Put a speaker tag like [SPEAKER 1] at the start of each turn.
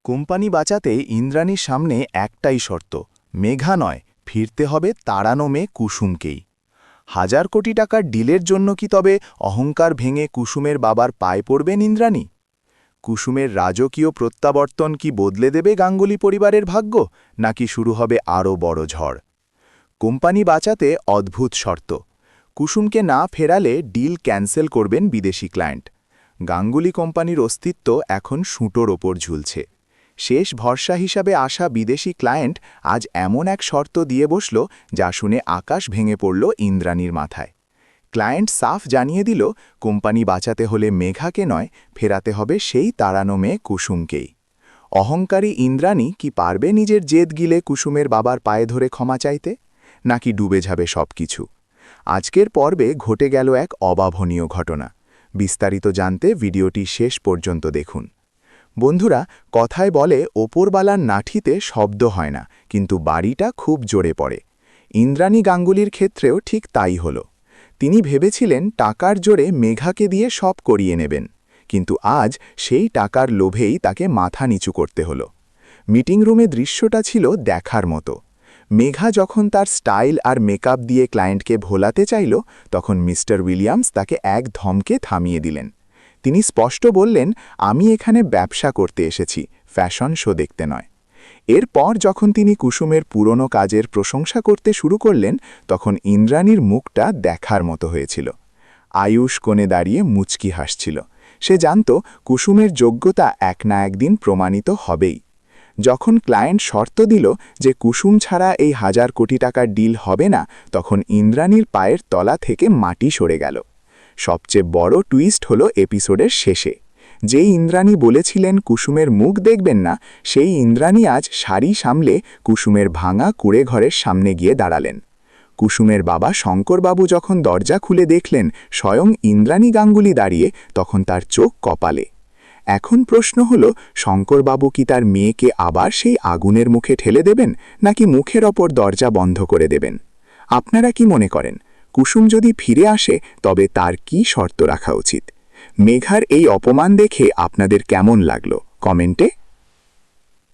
[SPEAKER 1] Company বাঁচাতে ইন্দ্রাণীর সামনে একটাই শর্ত, মেঘা নয়, ফিরতে হবে তাড়ানো মেয়ে কুসুমকেই। হাজার কোটি টাকার ডিলের জন্য কি তবে অহংকার ভেঙে কুসুমের বাবার পায়ে পড়বেন ইন্দ্রাণী? কুসুমের রাজকীয় প্রত্যাবর্তন কি বদলে দেবে গাঙ্গুলি পরিবারের ভাগ্য, নাকি শুরু হবে আরও বড় ঝড়? কোম্পানি বাঁচাতে অদ্ভুত শর্ত, কুসুমকে না ফেরালে ডিল ক্যান্সেল করবেন বিদেশি ক্লায়েন্ট। গাঙ্গুলি কোম্পানির অস্তিত্ব এখন সুঁটোর ওপর ঝুলছে। শেষ ভরসা হিসাবে আসা বিদেশি ক্লায়েন্ট আজ এমন এক শর্ত দিয়ে বসল যা শুনে আকাশ ভেঙে পড়ল ইন্দ্রাণীর মাথায়। ক্লায়েন্ট সাফ জানিয়ে দিল, কোম্পানি বাঁচাতে হলে মেঘাকে নয়, ফেরাতে হবে সেই তাড়ানো মেয়ে কুসুমকেই। অহংকারী ইন্দ্রাণী কি পারবে নিজের জেদ গিলে কুসুমের বাবার পায়ে ধরে ক্ষমা চাইতে, নাকি ডুবে যাবে সবকিছু? আজকের পর্বে ঘটে গেল এক অভাবনীয় ঘটনা। বিস্তারিত জানতে ভিডিওটি শেষ পর্যন্ত দেখুন। বন্ধুরা, কথায় বলে ওপরবালার নাঠিতে শব্দ হয় না, কিন্তু বাড়িটা খুব জোরে পড়ে। ইন্দ্রাণী গাঙ্গুলির ক্ষেত্রেও ঠিক তাই হলো। তিনি ভেবেছিলেন টাকার জোরে মেঘাকে দিয়ে সব করিয়ে নেবেন, কিন্তু আজ সেই টাকার লোভেই তাকে মাথা নিচু করতে হলো। মিটিং রুমে দৃশ্যটা ছিল দেখার মতো। মেঘা যখন তার স্টাইল আর মেকআপ দিয়ে ক্লায়েন্টকে ভোলাতে চাইল, তখন মিস্টার উইলিয়ামস তাকে এক ধমকে থামিয়ে দিলেন। তিনি স্পষ্ট বললেন, আমি এখানে ব্যবসা করতে এসেছি, ফ্যাশন শো দেখতে নয়। এরপর যখন তিনি কুসুমের পুরনো কাজের প্রশংসা করতে শুরু করলেন, তখন ইন্দ্রাণীর মুখটা দেখার মতো হয়েছিল। আয়ুষ কোণে দাঁড়িয়ে মুচকি হাসছিল। সে জানত কুসুমের যোগ্যতা এক না একদিন প্রমাণিত হবেই। যখন ক্লায়েন্ট শর্ত দিল যে কুসুম ছাড়া এই 1000 কোটি টাকার ডিল হবে না, তখন ইন্দ্রাণীর পায়ের তলা থেকে মাটি সরে গেল। সবচেয়ে বড় টুইস্ট হলো এপিসোডের শেষে। যেই ইন্দ্রাণী বলেছিলেন কুসুমের মুখ দেখবেন না, সেই ইন্দ্রাণী আজ শাড়ি সামলে কুসুমের ভাঙা কুঁড়ে ঘরের সামনে গিয়ে দাঁড়ালেন। কুসুমের বাবা শঙ্করবাবু যখন দরজা খুলে দেখলেন স্বয়ং ইন্দ্রাণী গাঙ্গুলি দাঁড়িয়ে, তখন তার চোখ কপালে। এখন প্রশ্ন হলো, শঙ্করবাবু কি তার মেয়েকে আবার সেই আগুনের মুখে ঠেলে দেবেন, নাকি মুখের ওপর দরজা বন্ধ করে দেবেন? আপনারা কি মনে করেন, কুসুম যদি ফিরে আসে তবে তার কি শর্ত রাখা উচিত? মেঘার এই অপমান দেখে আপনাদের কেমন লাগলো কমেন্টে